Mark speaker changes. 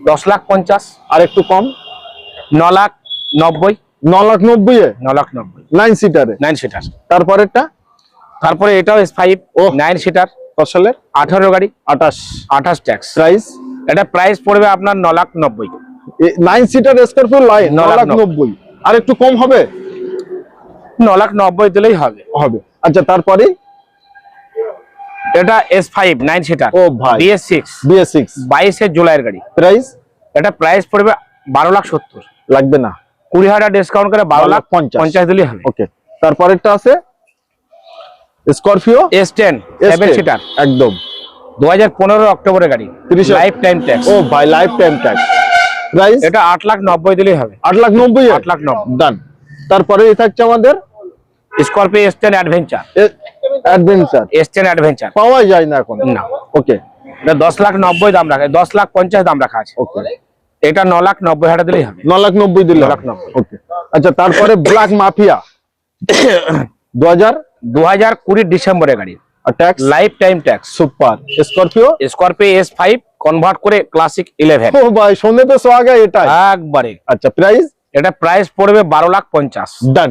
Speaker 1: 10,50,000
Speaker 2: আর একটু কম
Speaker 1: 9,90,000
Speaker 2: 9,90,000 এ
Speaker 1: 9,90,000
Speaker 2: 9 সিটারে
Speaker 1: 9 সিটার।
Speaker 2: তারপরেরটা
Speaker 1: তারপরে এটাও S5 9 সিটার
Speaker 2: কত সালের
Speaker 1: 18 গাড়ি
Speaker 2: 28
Speaker 1: ট্যাক্স।
Speaker 2: প্রাইস
Speaker 1: এটা প্রাইস পড়বে আপনার 9,90,000
Speaker 2: 9 সিটার স্করপিও লাইন
Speaker 1: 9,90,000
Speaker 2: 9,90,000 আর একটু কম হবে
Speaker 1: 9,90,000 দিলেই হবে।
Speaker 2: হবে আচ্ছা তারপরে
Speaker 1: এটা S5 9 সিটার
Speaker 2: ও ভাই
Speaker 1: BS6
Speaker 2: BS6
Speaker 1: 22 জুলাইয়ের গাড়ি।
Speaker 2: প্রাইস
Speaker 1: এটা প্রাইস পড়বে 12,70,000
Speaker 2: লাগবে না
Speaker 1: 20,000 ডিসকাউন্ট করে
Speaker 2: 12,50,000
Speaker 1: 12,50,000 দিলেই হবে।
Speaker 2: ওকে তারপরেরটা আছে স্করপিও
Speaker 1: S10 7 সিটার
Speaker 2: একদম
Speaker 1: 2015 অক্টোবরের গাড়ি
Speaker 2: 30,000
Speaker 1: লাইফ টাইম ট্যাক্স।
Speaker 2: ও ভাই লাইফ টাইম ট্যাক্স প্রাইস
Speaker 1: এটা 8,90,000 দিলেই হবে।
Speaker 2: 8,90,000
Speaker 1: 8,90,000
Speaker 2: ডান তারপরে এই থাকছে আমাদের
Speaker 1: Scorpio S10 adventure
Speaker 2: adventure
Speaker 1: S10 adventure
Speaker 2: পাওয়া যায় না এখন
Speaker 1: না।
Speaker 2: ওকে
Speaker 1: এটা 10,90,000 দাম রাখা 10,50,000 দাম রাখা আছে।
Speaker 2: ওকে
Speaker 1: এটা 9,90,000 দিলেই হবে।
Speaker 2: 9,90,000 দিলে
Speaker 1: 9,90,000
Speaker 2: ওকে আচ্ছা তারপরে ব্ল্যাক মাফিয়া
Speaker 1: 2020 ডিসেম্বরের গাড়ি
Speaker 2: আর tax
Speaker 1: life time tax.
Speaker 2: Super Scorpio
Speaker 1: Scorpio S5 convert করে ক্লাসিক 11
Speaker 2: ও ভাই সোনে पे सुहागा এটাই
Speaker 1: একবারে।
Speaker 2: আচ্ছা প্রাইস
Speaker 1: এটা প্রাইস পড়বে 12,50,000
Speaker 2: ডান